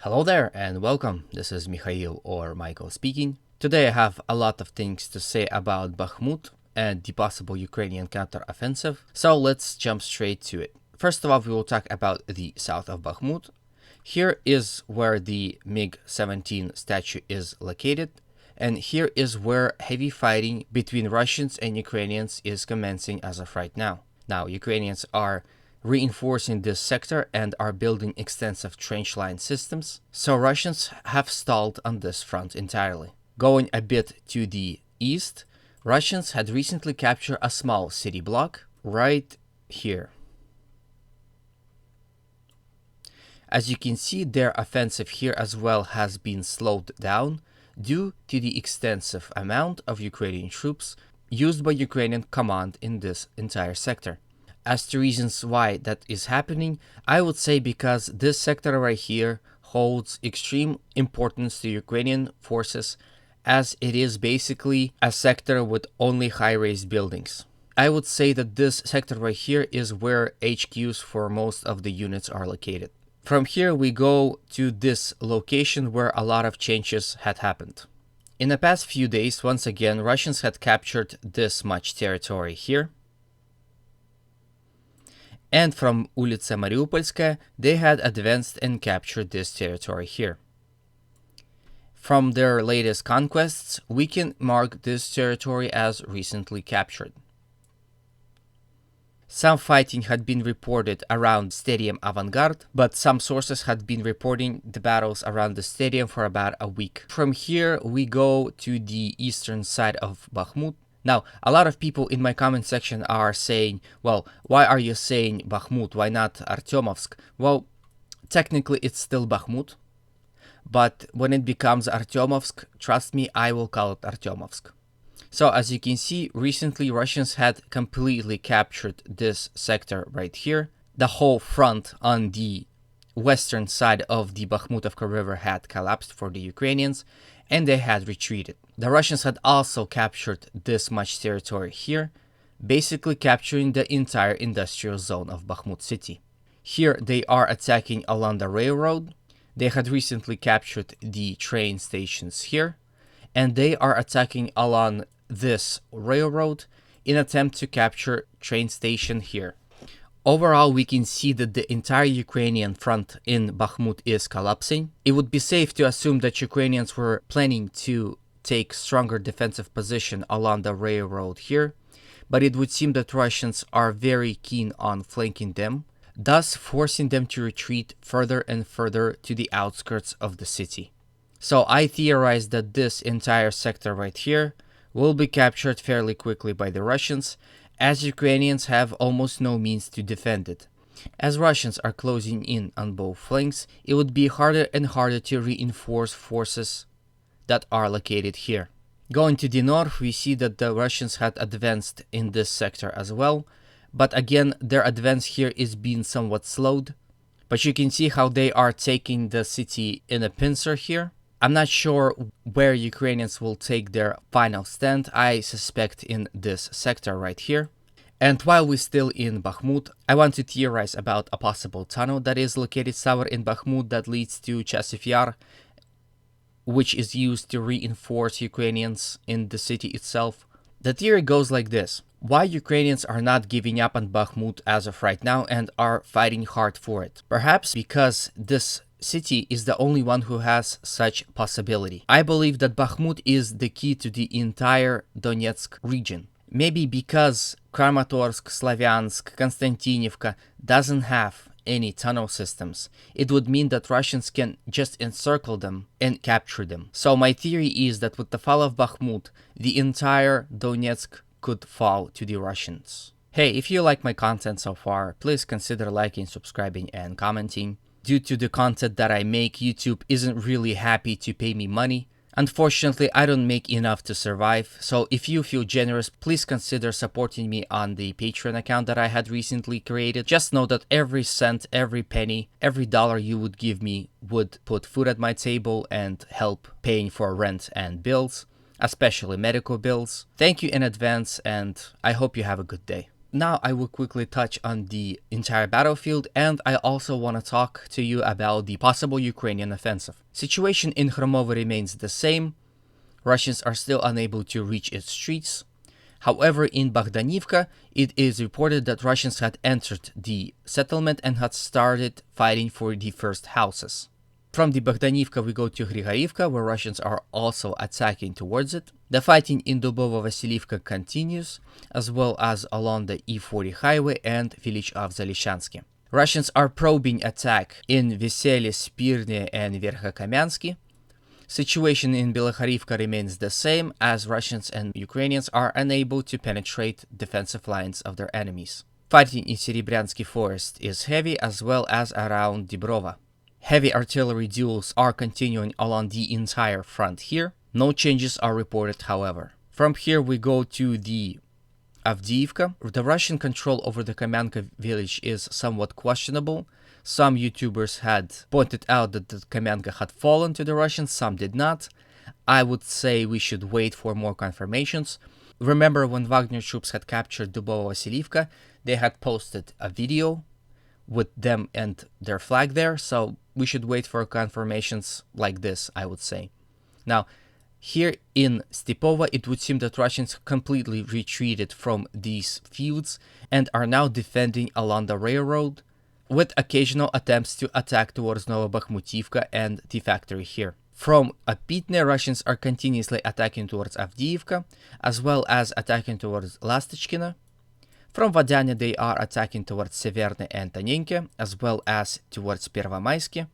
Hello there and welcome. This is Mikhail or Michael speaking. Today I have a lot of things to say about Bakhmut and the possible Ukrainian counter-offensive, so let's jump straight to it. First of all, we will talk about the south of Bakhmut. Here is where the MiG-17 statue is located, and here is where heavy fighting between Russians and Ukrainians is commencing as of right now. Now, Ukrainians are reinforcing this sector and are building extensive trench line systems, so Russians have stalled on this front entirely. Going a bit to the east, Russians had recently captured a small city block right here. As you can see, their offensive here as well has been slowed down due to the extensive amount of Ukrainian troops used by Ukrainian command in this entire sector. As to reasons why that is happening, I would say because this sector right here holds extreme importance to Ukrainian forces, as it is basically a sector with only high-raised buildings. I would say that this sector right here is where HQs for most of the units are located. From here we go to this location where a lot of changes had happened. In the past few days, once again, Russians had captured this much territory here. And from Ulica Mariupolskaya, they had advanced and captured this territory here. From their latest conquests, we can mark this territory as recently captured. Some fighting had been reported around Stadium Avangard, but some sources had been reporting the battles around the stadium for about a week. From here, we go to the eastern side of Bakhmut. Now, a lot of people in my comment section are saying, well, why are you saying Bakhmut? Why not Artyomovsk? Well, technically it's still Bakhmut, but when it becomes Artyomovsk, trust me, I will call it Artyomovsk. So as you can see, recently Russians had completely captured this sector right here. The whole front on the western side of the Bakhmutovka River had collapsed for the Ukrainians, and they had retreated. The Russians had also captured this much territory here, basically capturing the entire industrial zone of Bakhmut city. Here they are attacking along the railroad. They had recently captured the train stations here, and they are attacking along this railroad in attempt to capture train station here. Overall, we can see that the entire Ukrainian front in Bakhmut is collapsing. It would be safe to assume that Ukrainians were planning to take stronger defensive position along the railroad here, but it would seem that Russians are very keen on flanking them, thus forcing them to retreat further and further to the outskirts of the city. So I theorize that this entire sector right here will be captured fairly quickly by the Russians, as Ukrainians have almost no means to defend it. As Russians are closing in on both flanks, it would be harder and harder to reinforce forces that are located here. Going to the north, we see that the Russians had advanced in this sector as well, but again, their advance here is being somewhat slowed. But you can see how they are taking the city in a pincer here. I'm not sure where Ukrainians will take their final stand. I suspect in this sector right here. And while we're still in Bakhmut, I want to theorize about a possible tunnel that is located somewhere in Bakhmut that leads to Chasiv Yar, which is used to reinforce Ukrainians in the city itself. The theory goes like this: why Ukrainians are not giving up on Bakhmut as of right now and are fighting hard for it? Perhaps because this city is the only one who has such possibility. I believe that Bakhmut is the key to the entire Donetsk region. Maybe because Kramatorsk, Slavyansk, Konstantinivka doesn't have any tunnel systems, it would mean that Russians can just encircle them and capture them. So my theory is that with the fall of Bakhmut, the entire Donetsk could fall to the Russians. Hey, if you like my content so far, please consider liking, subscribing, and commenting. Due to the content that I make, YouTube isn't really happy to pay me money. Unfortunately, I don't make enough to survive, so if you feel generous, please consider supporting me on the Patreon account that I had recently created. Just know that every cent, every penny, every dollar you would give me would put food at my table and help paying for rent and bills, especially medical bills. Thank you in advance, and I hope you have a good day. Now I will quickly touch on the entire battlefield, and I also want to talk to you about the possible Ukrainian offensive. Situation in Khromovo remains the same. Russians are still unable to reach its streets. However, in Bogdanivka, it is reported that Russians had entered the settlement and had started fighting for the first houses. From the Bogdanivka, we go to Grigorivka, where Russians are also attacking towards it. The fighting in Dubovo-Vasilivka continues, as well as along the E40 highway and village of Zalyshansky. Russians are probing attack in Vesely, Spirne, and Verkhokamyansky. Situation in Belokharivka remains the same, as Russians and Ukrainians are unable to penetrate defensive lines of their enemies. Fighting in Serebryansky forest is heavy, as well as around Dibrova. Heavy artillery duels are continuing along the entire front here. No changes are reported, however. From here we go to the Avdiivka. The Russian control over the Kamyanka village is somewhat questionable. Some YouTubers had pointed out that the Kamyanka had fallen to the Russians, some did not. I would say we should wait for more confirmations. Remember when Wagner troops had captured Dubovo-Vasilivka, they had posted a video with them and their flag there, so we should wait for confirmations like this, I would say. Now, here in Stepova, it would seem that Russians completely retreated from these fields and are now defending along the railroad, with occasional attempts to attack towards Novobakhmutivka and the factory here. From Apitne, Russians are continuously attacking towards Avdiivka, as well as attacking towards Lastochkina. From Vodyane, they are attacking towards Severne and Tonenke, as well as towards Pervomaisky.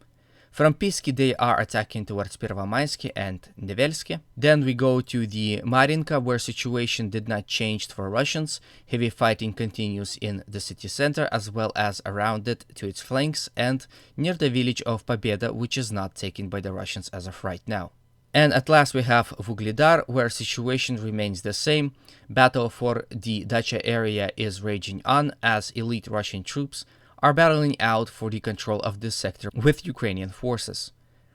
From Pisky, they are attacking towards Pervomaisky and Nevelsky. Then we go to the Marinka, where situation did not change for Russians. Heavy fighting continues in the city center, as well as around it to its flanks and near the village of Pobeda, which is not taken by the Russians as of right now. And at last we have Vuhledar, where situation remains the same. Battle for the Dacha area is raging on, as elite Russian troops are battling out for the control of this sector with Ukrainian forces.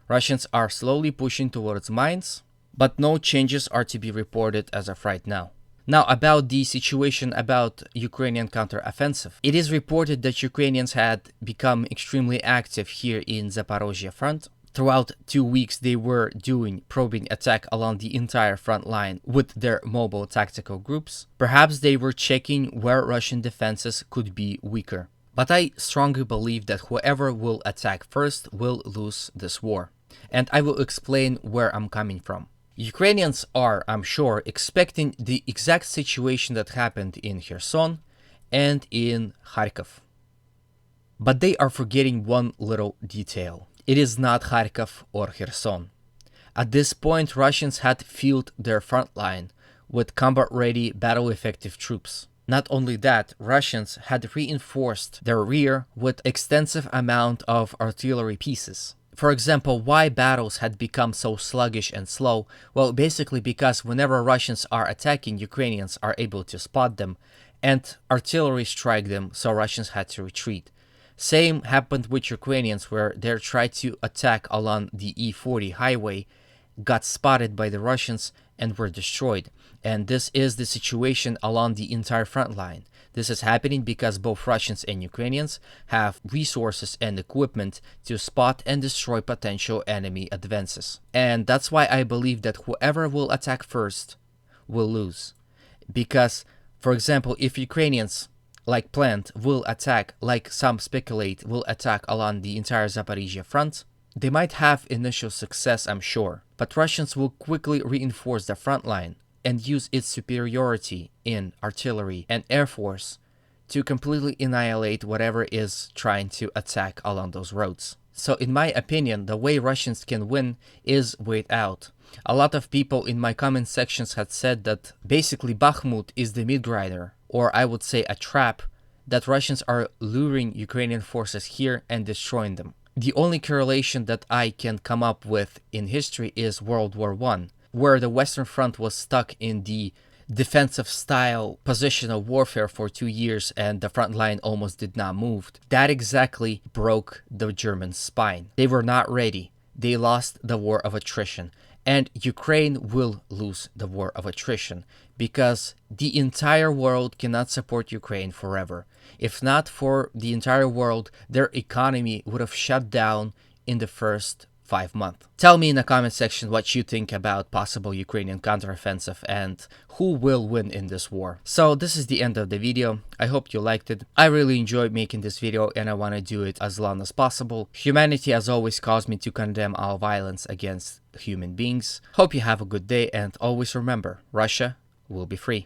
Russians are slowly pushing towards mines, but no changes are to be reported as of right now. Now about the situation about Ukrainian counteroffensive. It is reported that Ukrainians had become extremely active here in Zaporozhye front. Throughout 2 weeks, they were doing probing attack along the entire front line with their mobile tactical groups. Perhaps they were checking where Russian defenses could be weaker. But I strongly believe that whoever will attack first will lose this war. And I will explain where I'm coming from. Ukrainians are, I'm sure, expecting the exact situation that happened in Kherson and in Kharkov. But they are forgetting one little detail. It is not Kharkov or Kherson. At this point, Russians had filled their front line with combat-ready, battle-effective troops. Not only that, Russians had reinforced their rear with extensive amount of artillery pieces. For example, why battles had become so sluggish and slow? Well, basically because whenever Russians are attacking, Ukrainians are able to spot them and artillery strike them, so Russians had to retreat. Same happened with Ukrainians, where they tried to attack along the E40 highway, got spotted by the Russians and were destroyed. And this is the situation along the entire front line. This is happening because both Russians and Ukrainians have resources and equipment to spot and destroy potential enemy advances. And that's why I believe that whoever will attack first will lose. Because, for example, if Ukrainians, like planned, will attack, like some speculate, will attack along the entire Zaporizhia front, they might have initial success, I'm sure. But Russians will quickly reinforce the front line and use its superiority in artillery and air force to completely annihilate whatever is trying to attack along those roads. So in my opinion, the way Russians can win is wait out. A lot of people in my comment sections had said that basically Bakhmut is the mid-rider, or I would say a trap, that Russians are luring Ukrainian forces here and destroying them. The only correlation that I can come up with in history is World War I, where the Western Front was stuck in the defensive style positional warfare for 2 years and the front line almost did not move. That exactly broke the German spine. They were not ready. They lost the war of attrition. and Ukraine will lose the war of attrition because the entire world cannot support Ukraine forever. If not for the entire world, their economy would have shut down in the first 5 months. Tell me in the comment section what you think about possible Ukrainian counteroffensive and who will win in this war. So this is the end of the video. I hope you liked it. I really enjoyed making this video and I want to do it as long as possible. Humanity has always caused me to condemn all violence against human beings. Hope you have a good day and always remember, Russia will be free.